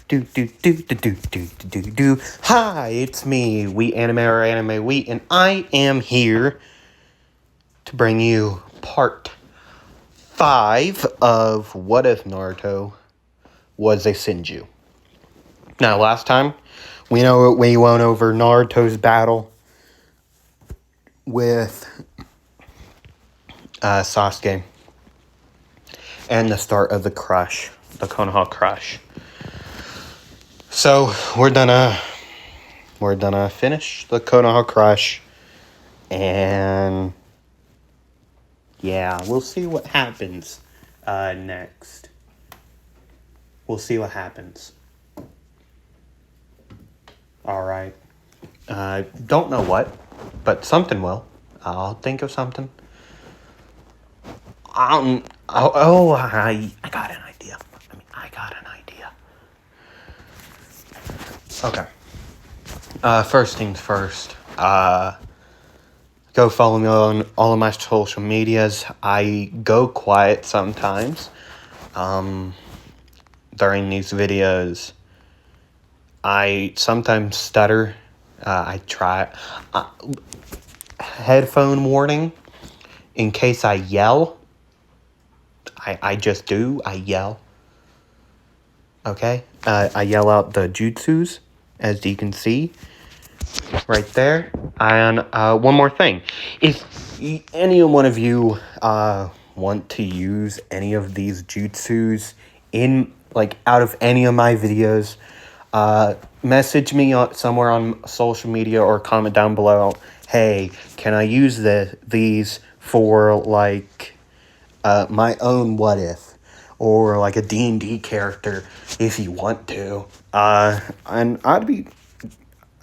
Hi, it's me, We Anime or Anime Wheat, and I am here to bring you part 5 of What If Naruto Was a Senju. Now, last time, we went over Naruto's battle with Sasuke and the start of the crush, the Konoha crush. So, we're gonna finish the Konoha crush, and yeah, we'll see what happens next. We'll see what happens. Alright. Don't know what, but something will. I'll think of something. I got an idea. Okay. First things first. Go follow me on all of my social medias. I go quiet sometimes. During these videos, I sometimes stutter. I try. Headphone warning. In case I yell. I just do. I yell. Okay? I yell out the jutsus, as you can see. Right there. And one more thing. If any one of you want to use any of these jutsus in, out of any of my videos, message me somewhere on social media or comment down below. Hey, can I use these for, my own what if? Or, a D&D character, if you want to. And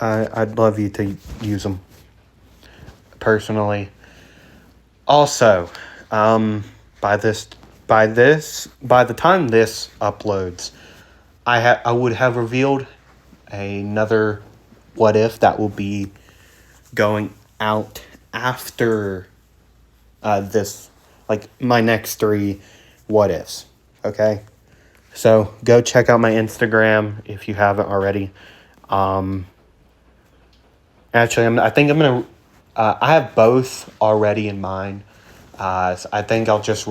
I'd love you to use them, personally. Also, by the time this uploads, I would have revealed another what if that will be going out after this, my next 3 what ifs. Okay, so go check out my Instagram if you haven't already. Actually, I think I'm gonna. I have both already in mind. So I think I'll just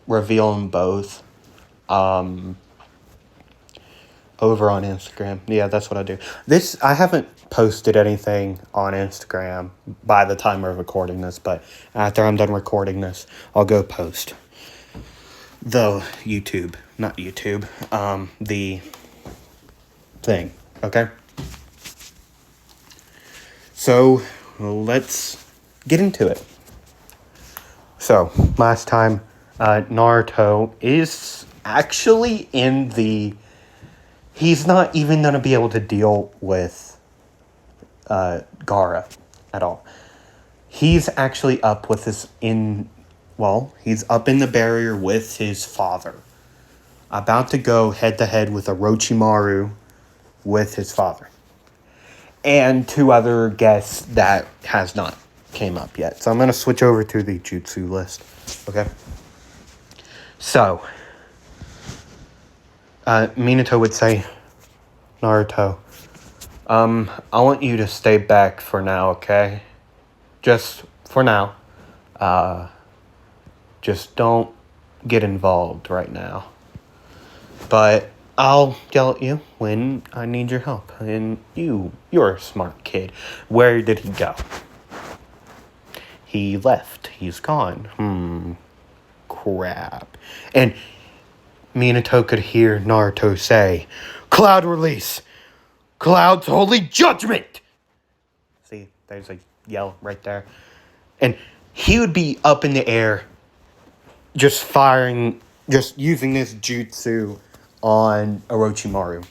reveal them both. Over on Instagram. Yeah, that's what I do. I haven't posted anything on Instagram by the time we're recording this, but after I'm done recording this, I'll go post. The thing, okay? So, let's get into it. So, last time, Naruto is actually he's not even going to be able to deal with Gaara at all. He's actually up with he's up in the barrier with his father. About to go head-to-head with Orochimaru with his father. And 2 other guests that has not came up yet. So I'm going to switch over to the jutsu list. Okay? So, Minato would say, Naruto, I want you to stay back for now, okay? Just for now. Just don't get involved right now. But I'll yell at you when I need your help. And you're a smart kid. Where did he go? He left. He's gone. Crap. And Minato could hear Naruto say, Cloud release! Cloud's holy judgment! See, there's a yell right there. And he would be up in the air, just using this jutsu on Orochimaru.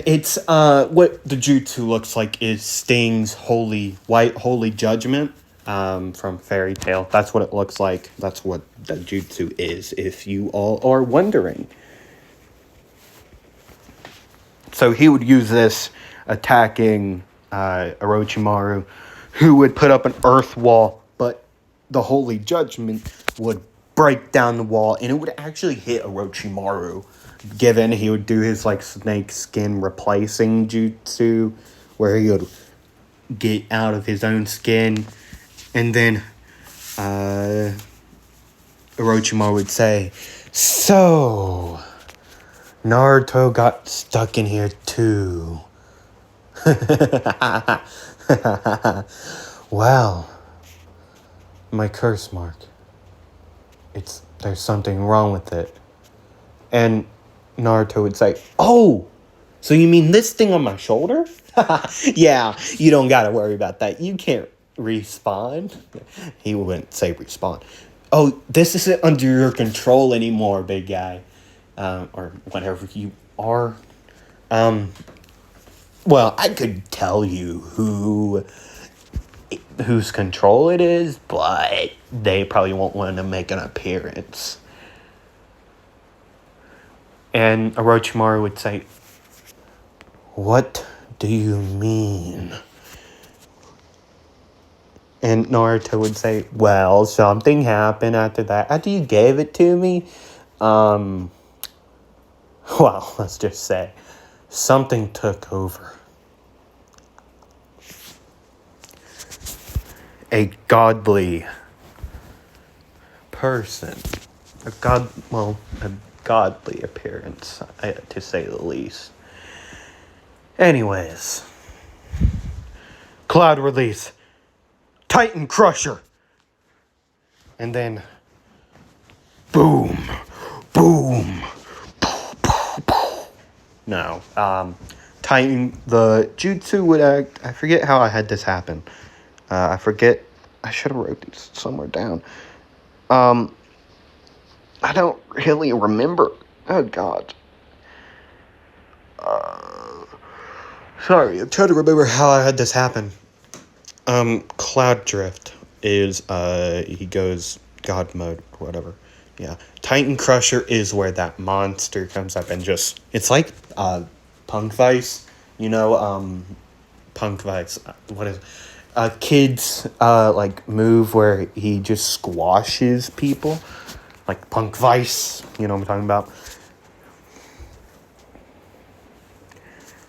It's, what the jutsu looks like is Sting's holy judgment, from Fairy Tail. That's what it looks like. That's what the jutsu is, if you all are wondering. So he would use this attacking Orochimaru, who would put up an earth wall, but the holy judgment would break down the wall, and it would actually hit Orochimaru. Given he would do his like snake skin replacing jutsu, where he would get out of his own skin, and then Orochimaru would say, "So, Naruto got stuck in here too." Well, my curse mark. There's something wrong with it. And Naruto would say, "Oh, so you mean this thing on my shoulder?" Yeah, you don't gotta worry about that. You can't respawn. He wouldn't say respawn. "Oh, this isn't under your control anymore, big guy." Or whatever you are. Well, I could tell you whose control it is, but they probably won't want to make an appearance. And Orochimaru would say, "What do you mean?" And Naruto would say, "Well, something happened after that. After you gave it to me, well, let's just say, something took over. A godly person. A godly appearance, to say the least. Anyways. Cloud release. Titan Crusher. And then, boom, boom, no, Titan, the jutsu would act, I forget how I had this happen. I forget, I should have wrote these somewhere down. I don't really remember. Oh, God. Sorry, I'm trying to remember how I had this happen. Cloud Drift is, he goes God mode, whatever. Yeah. Titan Crusher is where that monster comes up and just, it's like, Punk Vice, you know, Punk Vice, what is, kids, like, move where he just squashes people, like Punk Vice, you know what I'm talking about?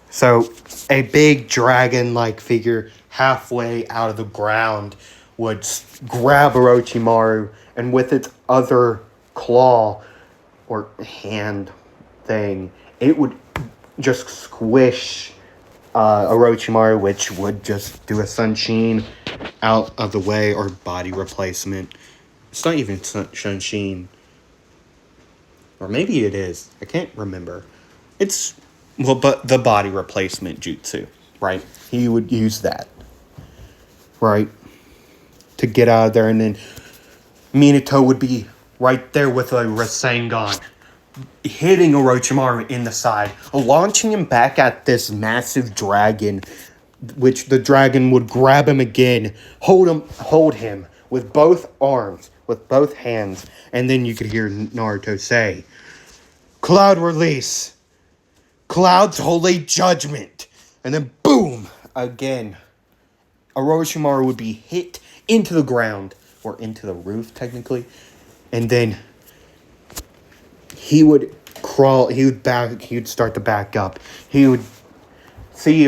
So, a big dragon-like figure halfway out of the ground would grab Orochimaru, and with its other claw or hand thing, it would just squish Orochimaru, which would just do a Sunshin out of the way, or body replacement. It's not even Sunshin. Or maybe it is. I can't remember. It's, well, but the body replacement jutsu, right? He would use that, right? To get out of there, and then Minato would be right there with a Rasengan, hitting Orochimaru in the side, launching him back at this massive dragon, which the dragon would grab him again, hold him with both arms, with both hands, and then you could hear Naruto say, "Cloud release, Cloud's holy judgment," and then boom, again, Orochimaru would be hit into the ground, or into the roof technically, and then he would crawl, he would start to back up. He would see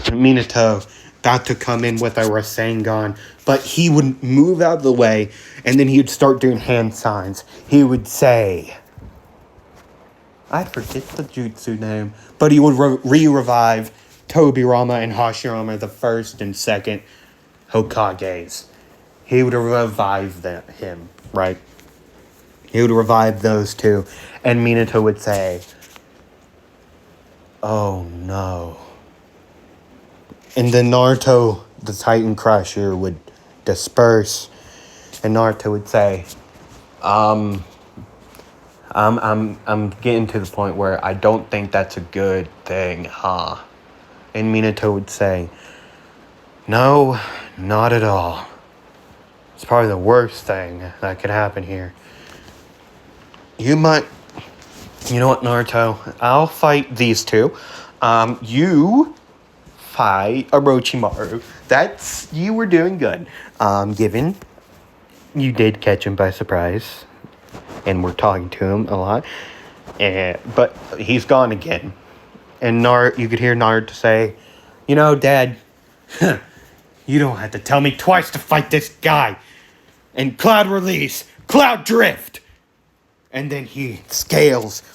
Minato about to come in with a Rasengan, but he would move out of the way, and then he would start doing hand signs. He would say, I forget the jutsu name, but he would revive Tobirama and Hashirama, the first and second Hokages. He would revive him, right? He would revive those two, and Minato would say, "Oh no." And then Naruto, the Titan Crusher, would disperse, and Naruto would say, I'm getting to the point where I don't think that's a good thing, huh?" And Minato would say, "No, not at all. It's probably the worst thing that could happen here. You know what, Naruto? I'll fight these two. You fight Orochimaru. You were doing good. Given you did catch him by surprise, and we're talking to him a lot. But he's gone again. And you could hear Naruto say, "You know, Dad, you don't have to tell me twice to fight this guy. And Cloud Release, Cloud Drift." And then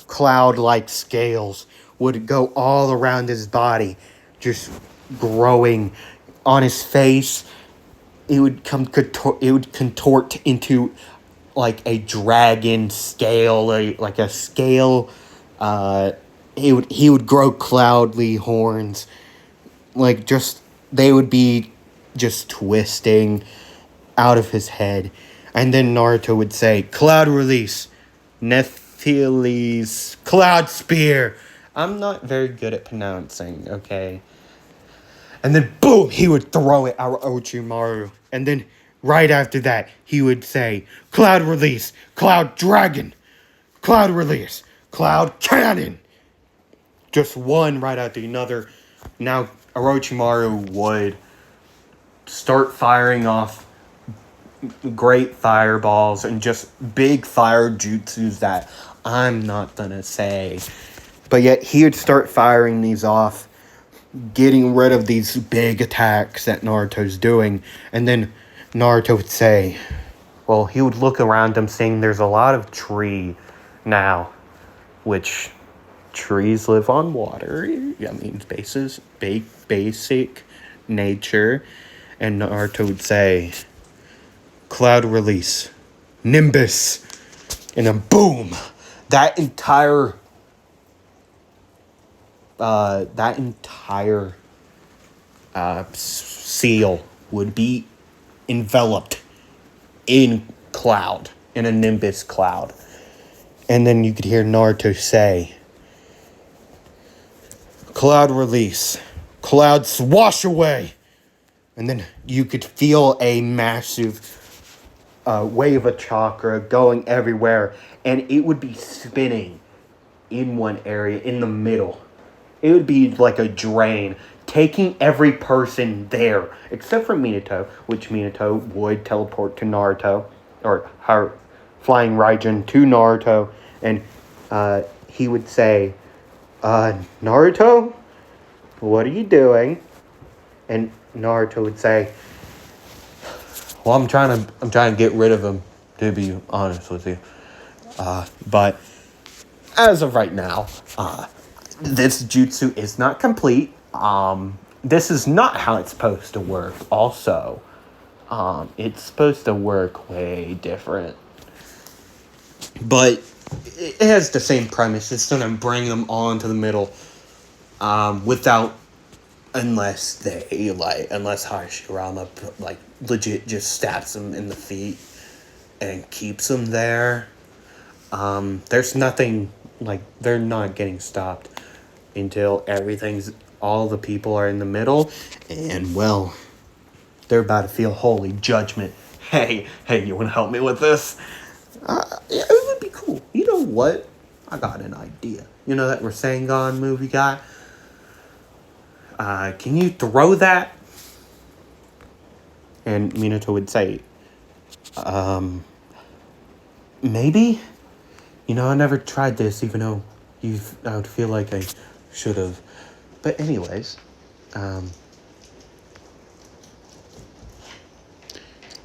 cloud-like scales, would go all around his body, just growing on his face. It would contort into like a dragon scale, like a scale. He would grow cloudly horns, like they would be just twisting out of his head. And then Naruto would say, "Cloud Release, Nephilis, Cloud Spear." I'm not very good at pronouncing, okay? And then boom, he would throw it at Orochimaru. And then right after that, he would say, "Cloud Release, Cloud Dragon, Cloud Release, Cloud Cannon." Just one right after another. Now Orochimaru would start firing off great fireballs and just big fire jutsus that I'm not gonna say. But yet he would start firing these off, getting rid of these big attacks that Naruto's doing. And then Naruto would say, well, he would look around him saying there's a lot of tree now, which trees live on water. I mean, it's basic nature. And Naruto would say, "Cloud Release, Nimbus," and then boom, that entire seal would be enveloped in a Nimbus cloud. And then you could hear Naruto say, "Cloud Release, Clouds wash away." And then you could feel a massive wave of chakra going everywhere, and it would be spinning in one area in the middle. It would be like a drain, taking every person there, except for Minato, which Minato would teleport to Naruto, or her flying Raijin to Naruto, and he would say, "Naruto, what are you doing?" And Naruto would say, "Well, I'm trying to get rid of him, to be honest with you. But as of right now, this jutsu is not complete. This is not how it's supposed to work. Also, it's supposed to work way different. But it has the same premise. It's gonna bring them all into the middle, unless Hashirama legit just stabs them in the feet and keeps them there. There's nothing, they're not getting stopped until all the people are in the middle, and well, they're about to feel holy judgment. Hey, you want to help me with this? Yeah, it would be cool. You know what? I got an idea. You know that Rasengan movie guy? Can you throw that? And Minato would say, maybe? You know, I never tried this, even though I would feel like I should have. But anyways,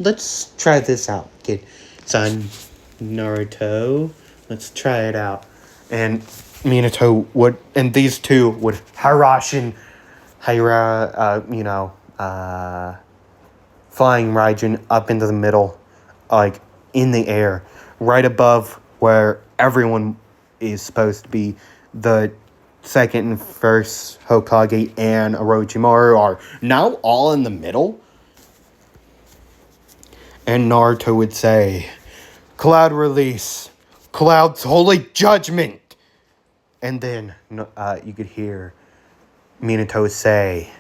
let's try this out, kid. Son, Naruto, let's try it out. And Minato would, and these two would flying Raijin up into the middle, in the air, right above where everyone is supposed to be. The second and first Hokage and Orochimaru are now all in the middle. And Naruto would say, "Cloud Release, Cloud's Holy Judgment." And then you could hear Minato say,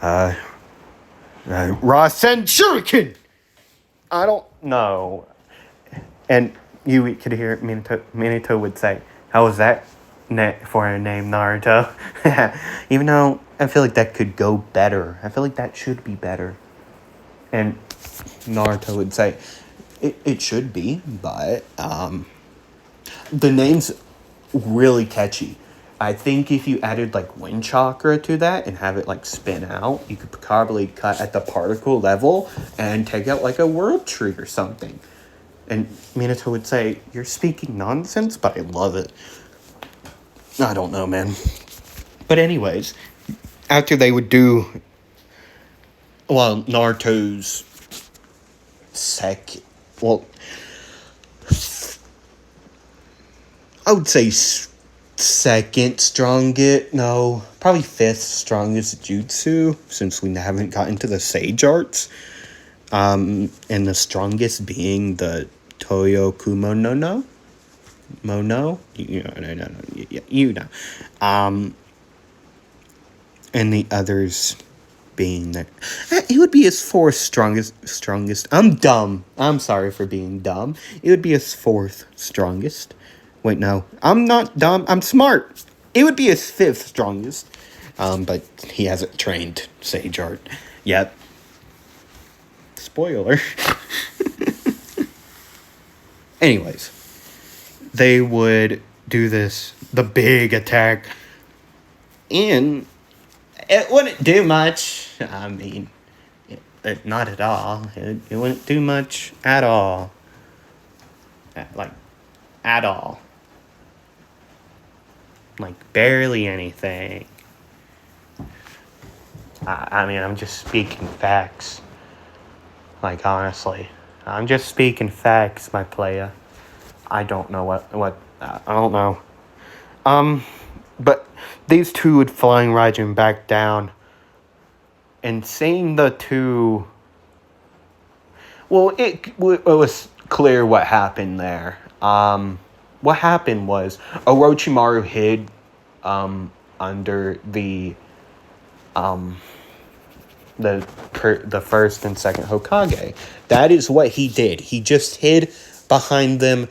Rasen Shuriken! I don't know. And you could hear Minato would say, "How was that for a name, Naruto?" Even though I feel like that could go better. I feel like that should be better. And Naruto would say, it should be, but the name's really catchy. I think if you added like wind chakra to that and have it like spin out, you could probably cut at the particle level and take out like a world tree or something. And Minato would say, "You're speaking nonsense, but I love it." I don't know, man. But anyways, after they would do, well, Naruto's I would say second strongest, no, probably fifth strongest jutsu, since we haven't gotten to the Sage arts. And the strongest being the Toyokumo no. Mono? You know. And the others being that. It would be his fourth strongest. I'm dumb. I'm sorry for being dumb. It would be his fourth strongest. Wait, no. I'm not dumb. I'm smart. It would be his fifth strongest. But he hasn't trained Sage Art yet. Spoiler. Anyways. They would do the big attack. And it wouldn't do much. I mean, not at all. It wouldn't do much at all. At all. Like, barely anything. I mean, I'm just speaking facts. Like, honestly. I'm just speaking facts, my playa. I don't know what I don't know. But these two would flying Raijin back down. And seeing the two... Well, it was clear what happened there. What happened was Orochimaru hid under the first and second Hokage. That is what he did. He just hid behind them,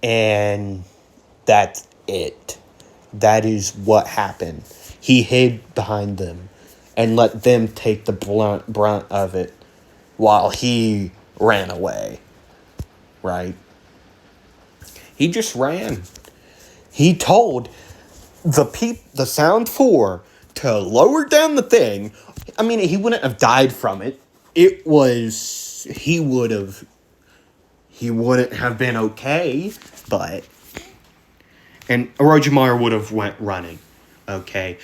and that's it. That is what happened. He hid behind them and let them take the brunt of it while he ran away. Right? He just ran. He told the Sound 4 to lower down the thing. I mean, he wouldn't have died from it. He wouldn't have been okay, but... And Orochimaru would have went running. Okay.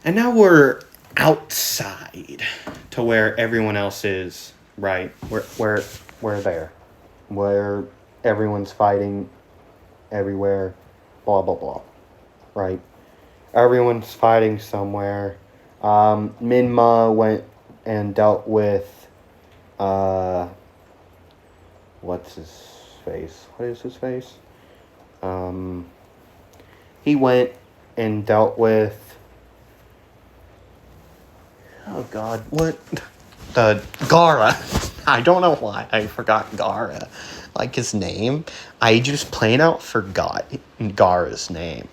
And now we're outside to where everyone else is, right? We're there. Where everyone's fighting everywhere, blah, blah, blah. Right? Everyone's fighting somewhere. Minma went and dealt with, what's his face? What is his face? He went and dealt with, oh god, what? The Gaara. I don't know why I forgot Gaara. Like his name. I just plain out forgot Gaara's name.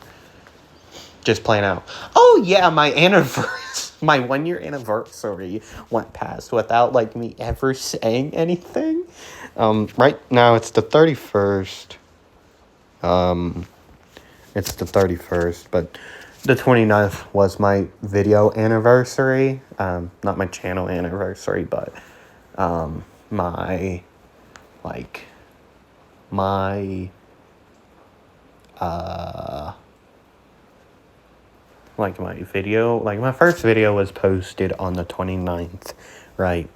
Just plain out. Oh yeah, my 1 year anniversary went past without like me ever saying anything. Right now it's the 31st. It's the 31st, but the 29th was my video anniversary. Not my channel anniversary, but my video, like my first video was posted on the 29th, right?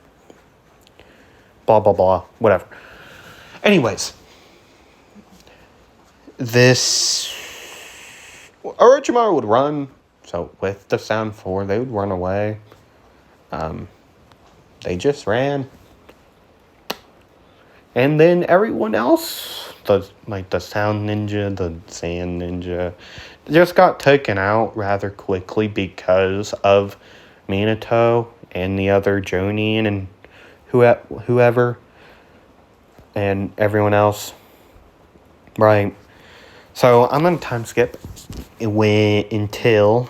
Blah, blah, blah, whatever. Anyways, Orochimaru would run, so with the Sound 4, they would run away. They just ran. And then everyone else, the Sound Ninja, the Sand Ninja, just got taken out rather quickly because of Minato and the other Jonin and whoever and everyone else. Right. So I'm going to time skip until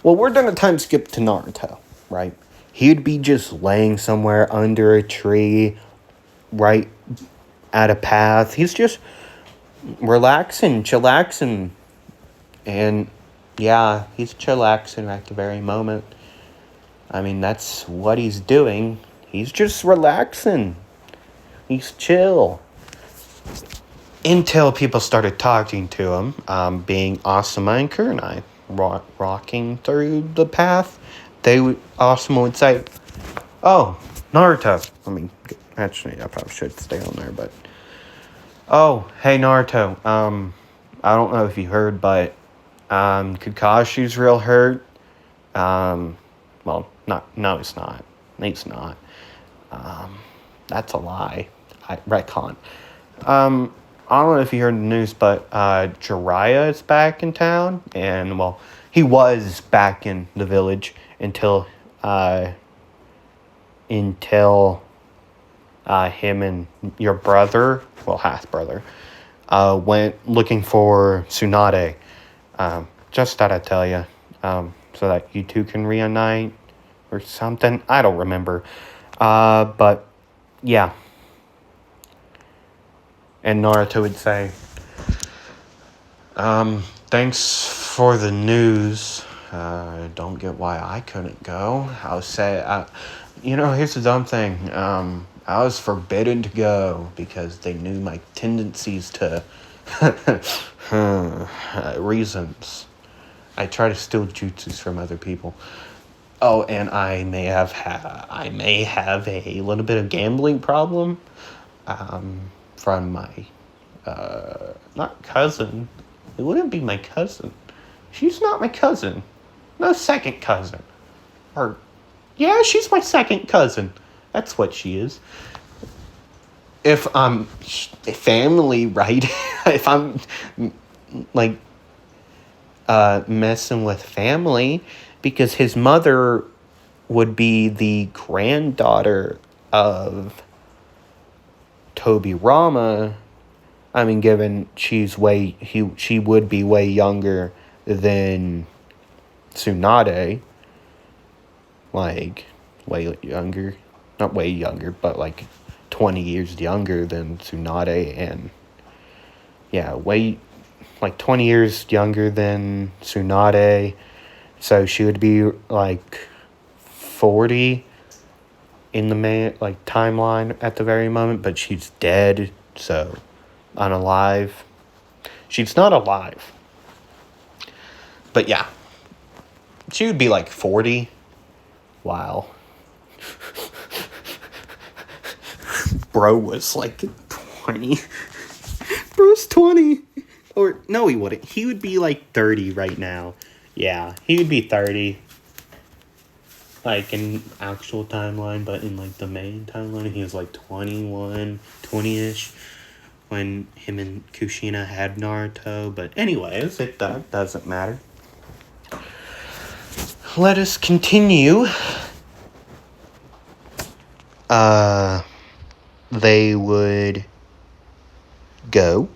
Well, we're gonna time skip to Naruto, right? He'd be just laying somewhere under a tree, right at a path. He's just relaxing, chillaxing. And yeah, he's chillaxing at the very moment. I mean, that's what he's doing. He's just relaxing. He's chill. Until people started talking to him, being Asuma and Kurenai, rocking through the path. Asuma would say, "Oh, Naruto." Actually, I probably should stay on there, but... "Oh, hey, Naruto. I don't know if you heard, but, Kakashi's real hurt. Well, no, it's not. It's not. That's a lie. Retcon. I don't know if you heard the news, but Jiraiya is back in town, and well, he was back in the village until him and your brother, well, half brother, went looking for Tsunade. Just thought I'd tell you, so that you two can reunite or something. I don't remember, but yeah." And Naruto would say, "Thanks for the news. I don't get why I couldn't go. I was here's the dumb thing. I was forbidden to go because they knew my tendencies to reasons. I try to steal jutsus from other people. Oh, and I may have a little bit of gambling problem. From my, not cousin. It wouldn't be my cousin. She's not my cousin. No, second cousin. Yeah, she's my second cousin. That's what she is. If I'm family, right? If I'm, like, messing with family, because his mother would be the granddaughter of Tobirama. I mean, given she would be way younger than Tsunade. Like, way younger. Not way younger, but like 20 years younger than Tsunade. And yeah, like 20 years younger than Tsunade. So she would be like 40 in the timeline at the very moment, but she's dead, so unalive. She's not alive. But yeah. She would be like 40. Wow. Bro was like 20. Bro's 20. Or, no, he wouldn't. He would be like 30 right now. Yeah, he would be 30. Like, in actual timeline, but in, like, the main timeline, he was, like, 21, 20-ish, when him and Kushina had Naruto. But anyways, that doesn't matter. Let us continue. They would go.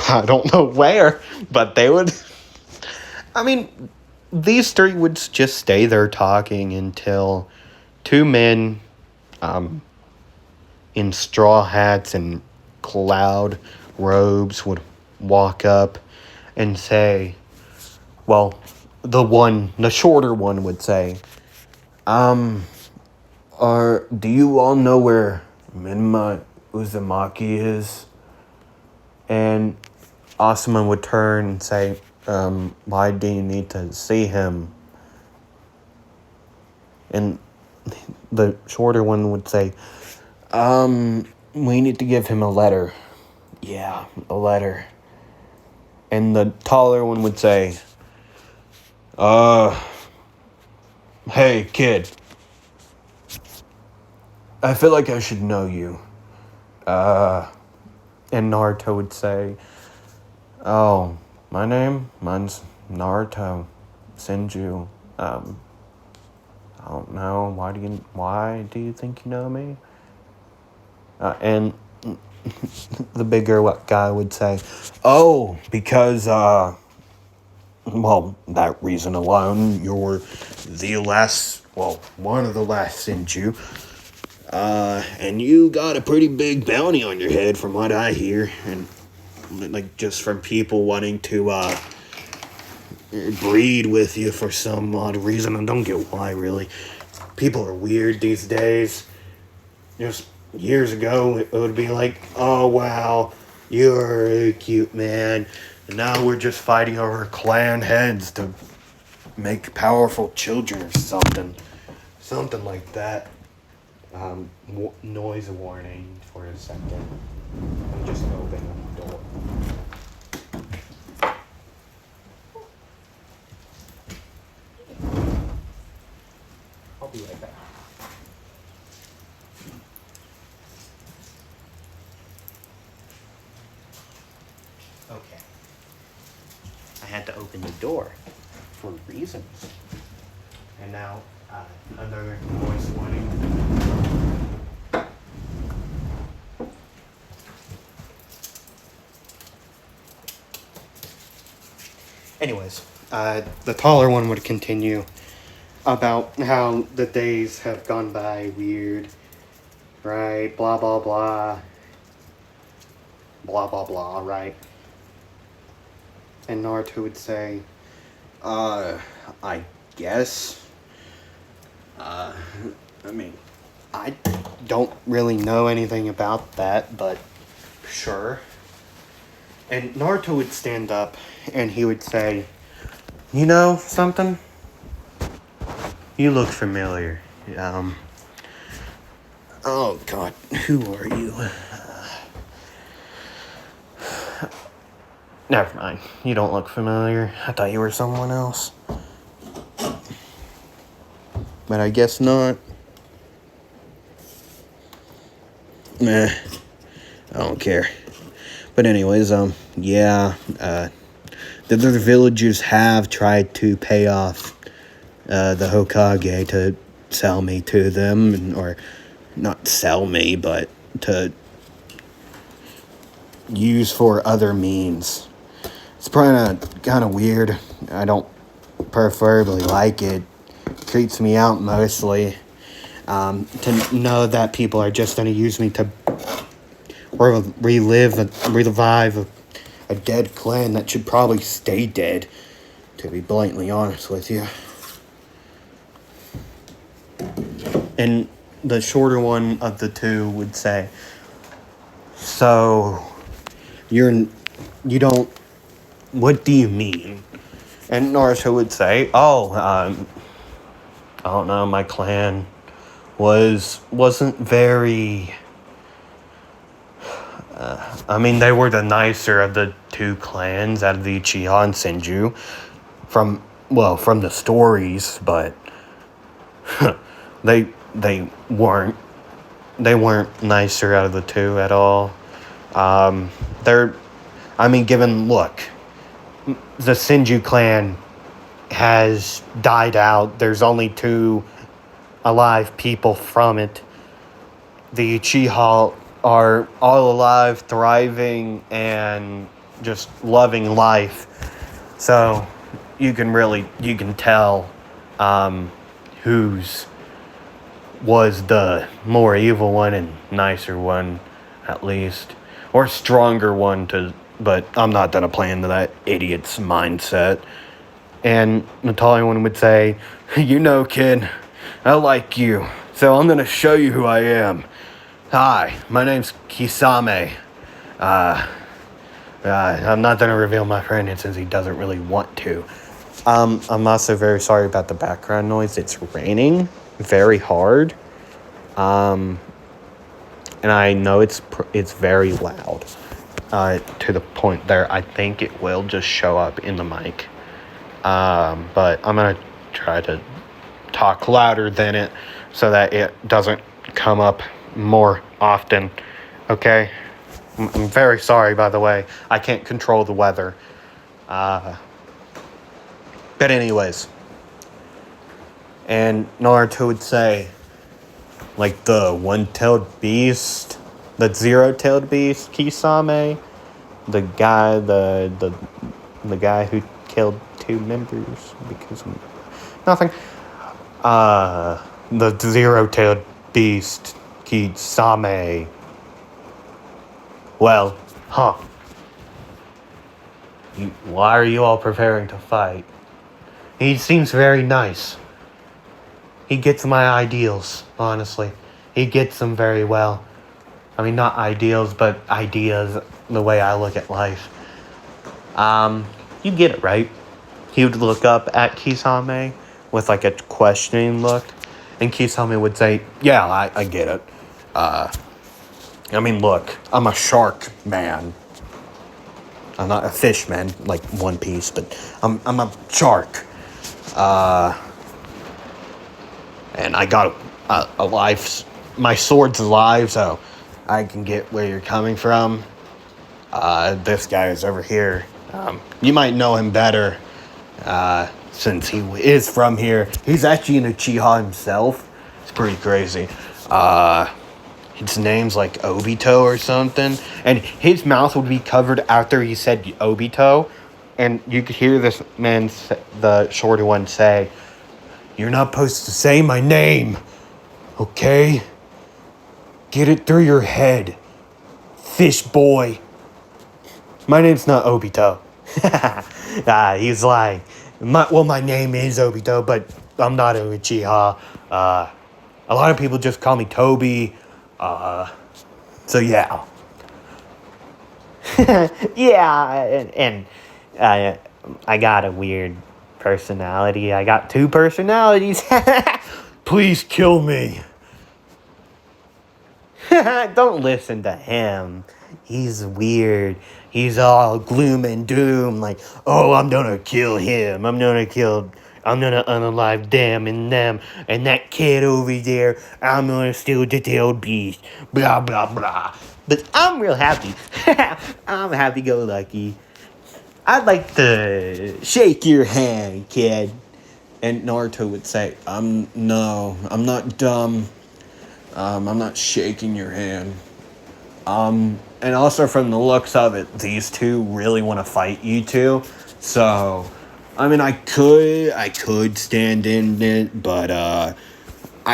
I don't know where, but they would... I mean... These three would just stay there talking until two men in straw hats and cloud robes would walk up and say, well, the shorter one would say, do you all know where Minma Uzumaki is? And Asuma would turn and say, why do you need to see him? And the shorter one would say, we need to give him a letter. Yeah, a letter. And the taller one would say, hey, kid. I feel like I should know you. And Naruto would say, oh, mine's Naruto, Senju. I don't know. Why do you think you know me? And the bigger guy would say, oh, because well, that reason alone, you're the last, well, one of the last Senju. And you got a pretty big bounty on your head from what I hear. And, like, just from people wanting to, breed with you for some odd reason. I don't get why, really. People are weird these days. Just years ago, it would be like, oh, wow, you're a cute man. And now we're just fighting over clan heads to make powerful children or something. Something like that. Noise warning for a second. I'm just opening the door. I'll be right back. Okay. I had to open the door for reasons. And now, another noise warning. Anyways, the taller one would continue about how the days have gone by weird, right? Blah, blah, blah. Blah, blah, blah, right? And Naruto would say, I guess. I mean, I don't really know anything about that, but sure. And Naruto would stand up and he would say, you know something? You look familiar. Oh God, who are you? Never mind. You don't look familiar. I thought you were someone else. But I guess not. Meh. I don't care. But anyways, yeah, the other villagers have tried to pay off, the Hokage to sell me to them, or not sell me, but to use for other means. It's probably kind of weird. I don't preferably like it. Creeps me out mostly. To know that people are just going to use me to revive a dead clan that should probably stay dead, to be blatantly honest with you. And the shorter one of the two would say, so, you don't, what do you mean? And Naruto would say, I don't know, my clan wasn't very, I mean, they were the nicer of the two clans out of the Uchiha and Senju, from the stories, but they weren't nicer out of the two at all. Look, the Senju clan has died out. There's only 2 alive people from it. The Uchiha are all alive, thriving, and just loving life. So you can tell whose was the more evil one and nicer one, at least, or stronger one but I'm not gonna play into that idiot's mindset. And Natalia one would say, you know, kid, I like you, so I'm gonna show you who I am. Hi, my name's Kisame. I'm not gonna reveal my friend since he doesn't really want to. I'm also very sorry about the background noise. It's raining very hard. And I know it's very loud. To the point there, I think it will just show up in the mic. But I'm gonna try to talk louder than it so that it doesn't come up more often. Okay? I'm very sorry, by the way. I can't control the weather. But anyways. And Naruto would say, like, the one-tailed beast, the zero-tailed beast, Kisame, the guy who killed 2 members because nothing. The zero-tailed beast, Kisame. Well, why are you all preparing to fight? He seems very nice. He gets my ideals, honestly. He gets them very well. I mean, not ideals, but ideas, the way I look at life. You get it, right? He would look up at Kisame with like a questioning look, and Kisame would say, yeah, I get it. I mean, look, I'm a shark man. I'm not a fish man, like One Piece, but I'm a shark. And I got a life. My sword's alive, so I can get where you're coming from. This guy is over here. You might know him better, since he is from here. He's actually an Uchiha himself. It's pretty crazy. His name's like Obito or something. And his mouth would be covered after he said Obito. And you could hear this man, the shorter one, say, "You're not supposed to say my name, okay? Get it through your head, fish boy. My name's not Obito." He's like, my name is Obito, but I'm not an Uchiha. A lot of people just call me Toby. So yeah. Yeah, and I got a weird personality. I got 2 personalities. Please kill me. Don't listen to him. He's weird. He's all gloom and doom, like, oh, I'm gonna kill him. I'm gonna unalive them and them. And that kid over there, I'm gonna steal the tailed beast. Blah, blah, blah. But I'm real happy. I'm happy-go-lucky. I'd like to shake your hand, kid. And Naruto would say, no, I'm not dumb. I'm not shaking your hand. And also from the looks of it, these two really want to fight you two. So, I mean, I could stand in it, but I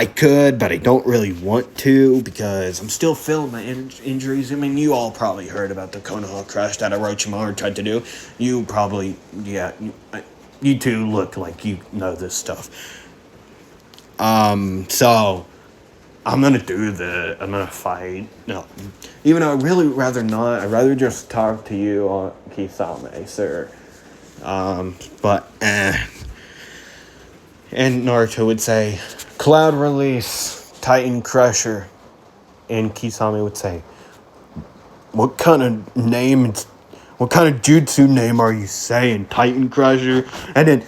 don't really want to because I'm still feeling my injuries. I mean, you all probably heard about the Konoha crush that Orochimaru tried to do. You probably, you two look like you know this stuff. So I'm gonna fight. No, even though I'd really rather not. I'd rather just talk to you, Kisame, sir. And Naruto would say, Cloud Release, Titan Crusher. And Kisame would say, what kind of jutsu name are you saying, Titan Crusher? And then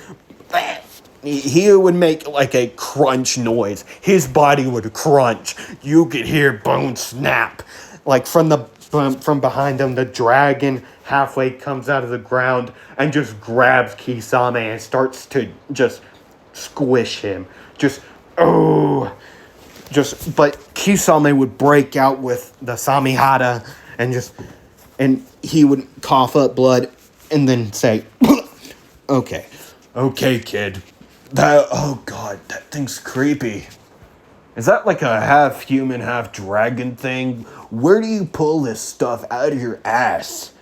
he would make like a crunch noise. His body would crunch. You could hear bones snap. Like from behind him, the dragon halfway comes out of the ground and just grabs Kisame and starts to just squish him. But Kisame would break out with the Samihara and he would cough up blood and then say, okay, kid. That thing's creepy. Is that like a half human, half dragon thing? Where do you pull this stuff out of your ass?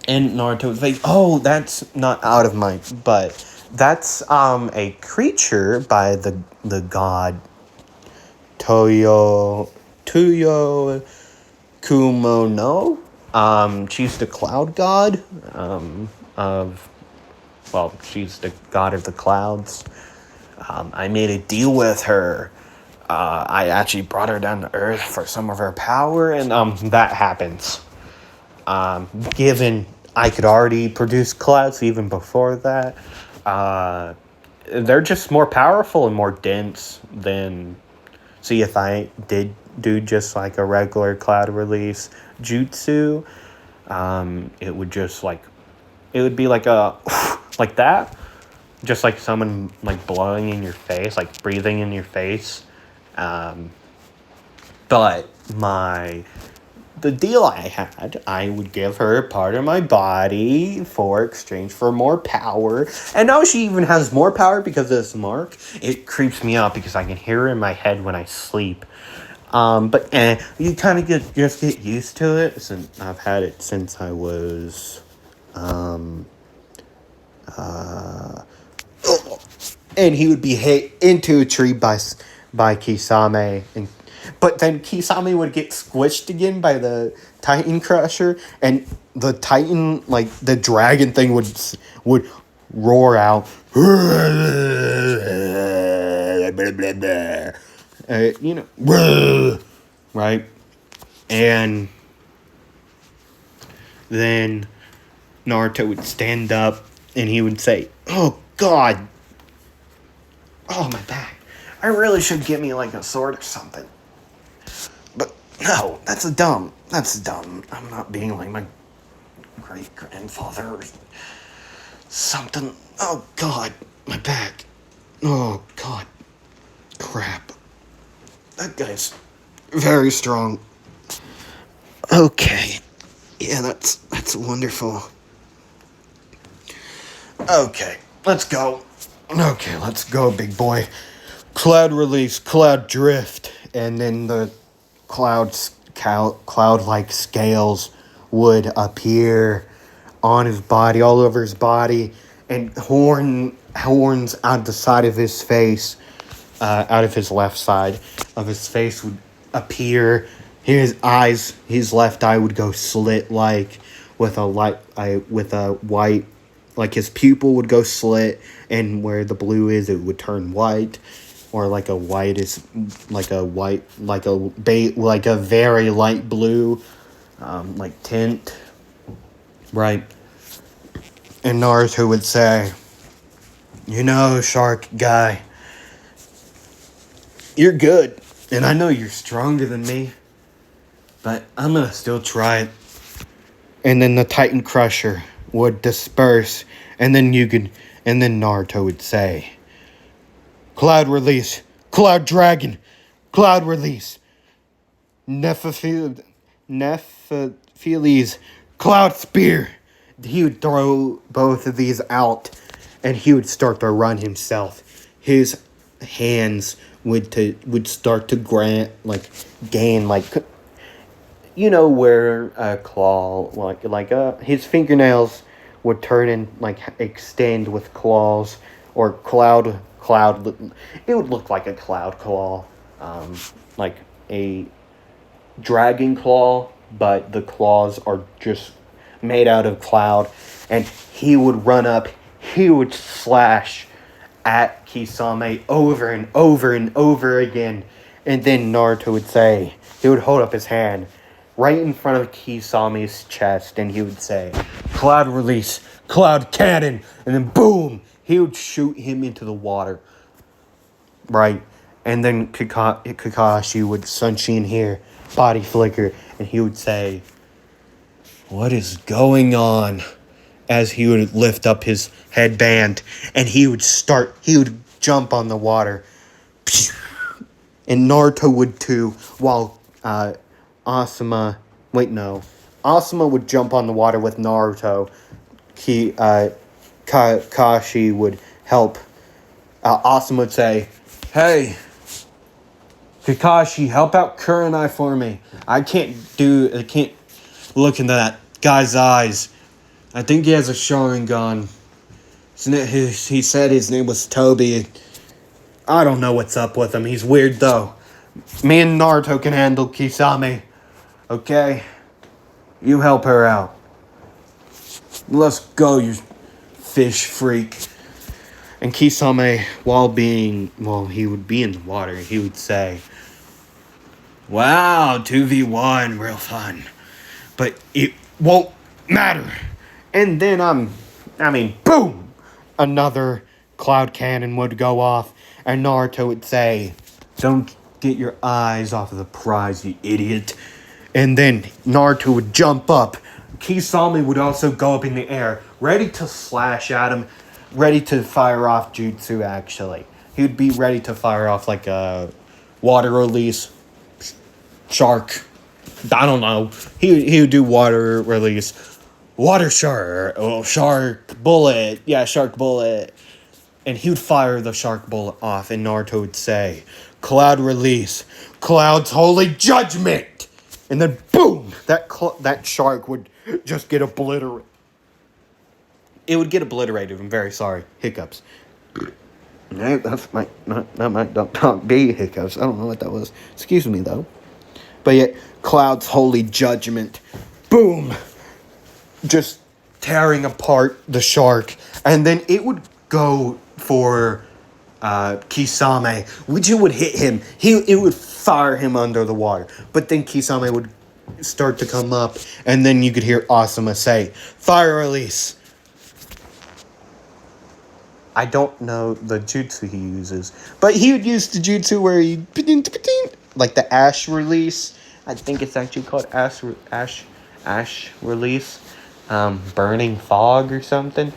And Naruto would say, oh, that's not out of my butt. That's a creature by the god Tuyo Kumono. She's the cloud god she's the god of the clouds. I made a deal with her. I actually brought her down to Earth for some of her power, and that happens. Given I could already produce clouds even before that, they're just more powerful and more dense than... See, if I did do just like a regular cloud release jutsu, it would just like... It would be like a... like that. Just like someone like blowing in your face, like breathing in your face. But the deal I had, I would give her a part of my body for exchange for more power. And now she even has more power because of this mark. It creeps me out because I can hear her in my head when I sleep. But you kind of just get used to it. Since I've had it since I was, and he would be hit into a tree by Kisame, but then Kisame would get squished again by the Titan Crusher, and the Titan, like the dragon thing, would roar out, right, and then Naruto would stand up and he would say, "Oh God, oh my back! I really should get me like a sword or something." But no, that's dumb. I'm not being like my great grandfather or something. Oh God, my back. Oh God, crap. That guy's very strong. Okay, yeah, that's wonderful. Okay, let's go. Okay, let's go, big boy. Cloud release, cloud drift, and then the cloud-like scales would appear on his body, all over his body, and horns out the side of his face, out of his left side of his face would appear. His eyes, his left eye would go slit like with a white, like his pupil would go slit, and where the blue is, it would turn white. Or like a white is like a very light blue, like tint, right? And Naruto would say, Shark guy, you're good, and I know you're stronger than me, but I'm gonna still try it." And then the Titan Crusher would disperse, and then Naruto would say, "Cloud release, Cloud Dragon, Cloud release, Nephiles, Cloud Spear." He would throw both of these out, and he would start to run himself. His hands would start to gain where a claw, his fingernails would turn and extend with claws, or cloud. It would look like a cloud claw, like a dragon claw, but the claws are just made out of cloud. And he would run up. He would slash at Kisame over and over and over again. And then Naruto would say, he would hold up his hand right in front of Kisame's chest, and he would say, "Cloud release, Cloud cannon," and then boom, he would shoot him into the water, right? And then Kakashi would Sunshin here, body flicker, and he would say, "What is going on?" As he would lift up his headband, and he would jump on the water. And Naruto would too, while Asuma would jump on the water with Naruto. Kakashi would help. Asuma would say, "Hey, Kakashi, help out Kurenai for me. I can't look into that guy's eyes. I think he has a Sharingan. He said his name was Toby. I don't know what's up with him. He's weird, though. Me and Naruto can handle Kisame. Okay? You help her out. Let's go, you fish freak." And Kisame, he would be in the water, he would say, "Wow, 2v1, real fun. But it won't matter." And then, boom! Another cloud cannon would go off, and Naruto would say, "Don't get your eyes off of the prize, you idiot." And then Naruto would jump up. Kisame would also go up in the air, ready to slash at him, ready to fire off jutsu, actually. He would be ready to fire off like a water release, shark, I don't know. He would do water release. Water shark. Oh, shark bullet. Yeah, shark bullet. And he would fire the shark bullet off, and Naruto would say, Cloud release. Cloud's holy judgment. And then boom, that shark would just get obliterated. It would get obliterated. I'm very sorry. Hiccups. No, that might not be hiccups. I don't know what that was. Excuse me, though. But yet, Cloud's holy judgment. Boom. Just tearing apart the shark. And then it would go for Kisame, which it would hit him. It would fire him under the water. But then Kisame would start to come up. And then you could hear Asuma say, fire release. I don't know the jutsu he uses, but he would use the jutsu where he, like the ash release. I think it's actually called ash release, burning fog or something,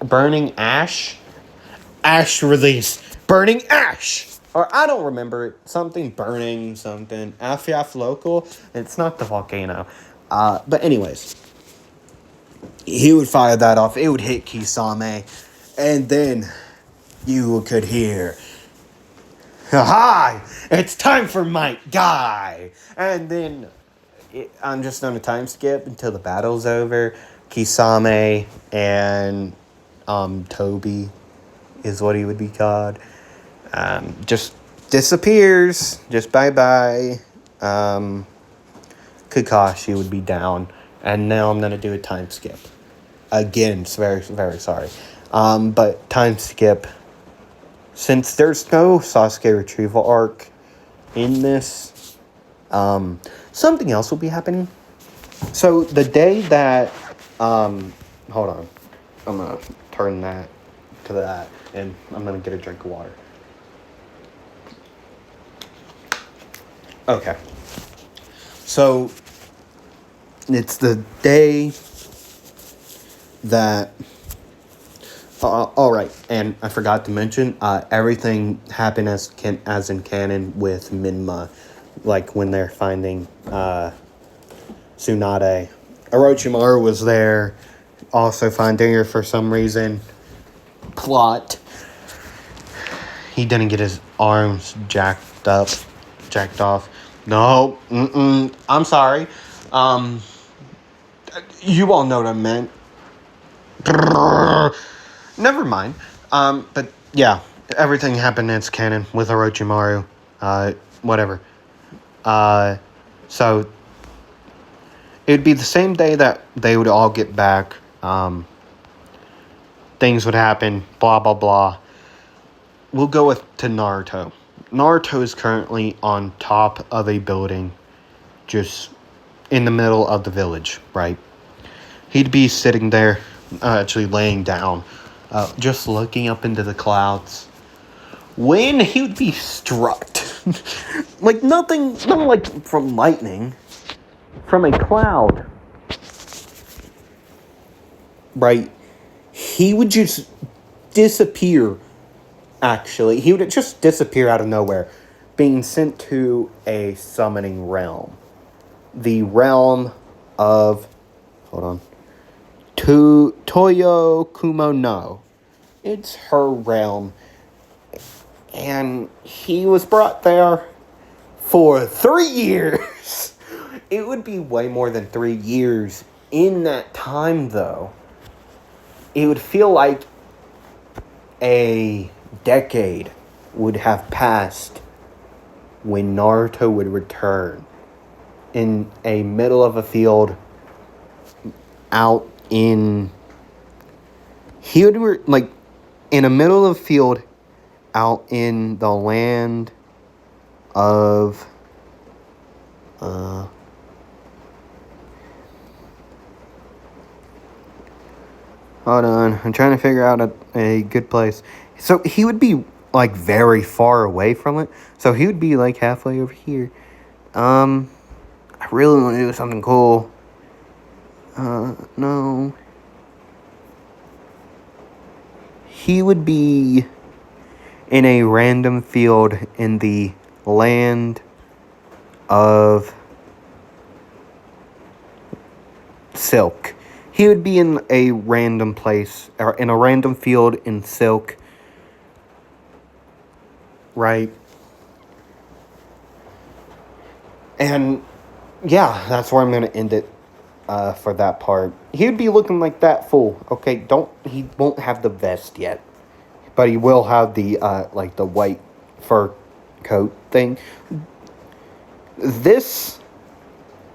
burning ash release, burning ash, or I don't remember it. Something burning something. Afiaf local. It's not the volcano, but anyways, he would fire that off. It would hit Kisame. And then you could hear, hi, it's time for my guy. And then I'm just on a time skip until the battle's over. Kisame and Toby is what he would be called. Just disappears. Just bye-bye. Kakashi would be down. And now I'm going to do a time skip. Again, it's very, very sorry. But time skip. Since there's no Sasuke retrieval arc in this, something else will be happening. So the day that, hold on. I'm gonna turn that to that, and I'm gonna get a drink of water. Okay. So it's the day that. All right, and I forgot to mention, everything happened as in canon with Minma, like when they're finding Tsunade. Orochimaru was there, also finding her for some reason. Plot. He didn't get his arms jacked off. No, I'm sorry. You all know what I meant. Never mind. But yeah, everything happened as canon with Orochimaru. Whatever. So it'd be the same day that they would all get back. Things would happen. Blah blah blah. We'll go to Naruto. Naruto is currently on top of a building, just in the middle of the village. Right. He'd be sitting there, actually laying down. Just looking up into the clouds, when he would be struck. Like nothing, not like from lightning, from a cloud. Right? He would just disappear, actually. He would just disappear out of nowhere, being sent to a summoning realm. The realm of, hold on, Toyo Kumo no. It's her realm. And he was brought there for 3 years. It would be way more than 3 years. In that time, though, it would feel like a decade would have passed when Naruto would return in a middle of a field out in, he would like in the middle of the field out in the land of hold on, I'm trying to figure out a good place. So he would be like very far away from it. So he would be like halfway over here. I really want to do something cool. No. He would be in a random field in the land of silk. He would be in a random place, or in a random field in silk, right? And yeah, that's where I'm gonna end it for that part. He would be looking like that fool. Okay, he won't have the vest yet, but he will have the like the white fur coat thing. This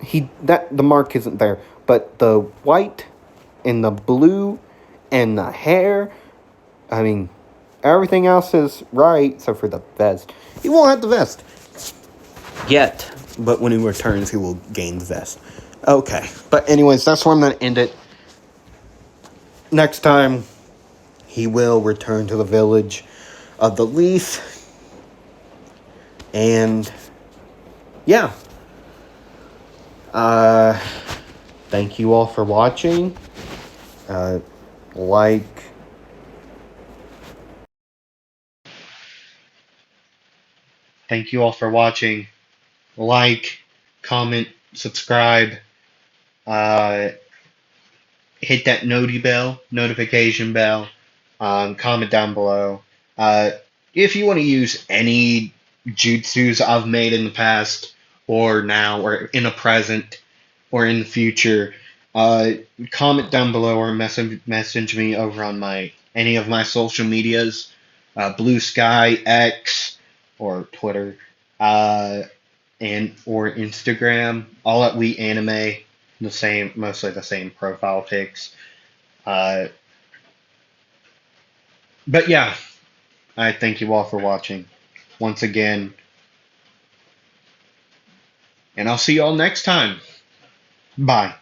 the mark isn't there, but the white and the blue and the hair, I mean, everything else is right except for the vest. He won't have the vest yet, but when he returns, he will gain the vest. Okay, but anyways, that's where I'm gonna end it. Next time, he will return to the village of the Leaf, and yeah. Thank you all for watching. Like. Thank you all for watching. Like, comment, subscribe. Uh, Hit that notification bell. Comment down below. Uh, if you want to use any jutsus I've made in the past, or now, or in the present, or in the future, uh, comment down below or message me over on any of my social medias, Blue Sky, X, or Twitter, or Instagram, all at We Anime, mostly the same profile pics. Uh, but yeah, I thank you all for watching once again, and I'll see you all next time. Bye.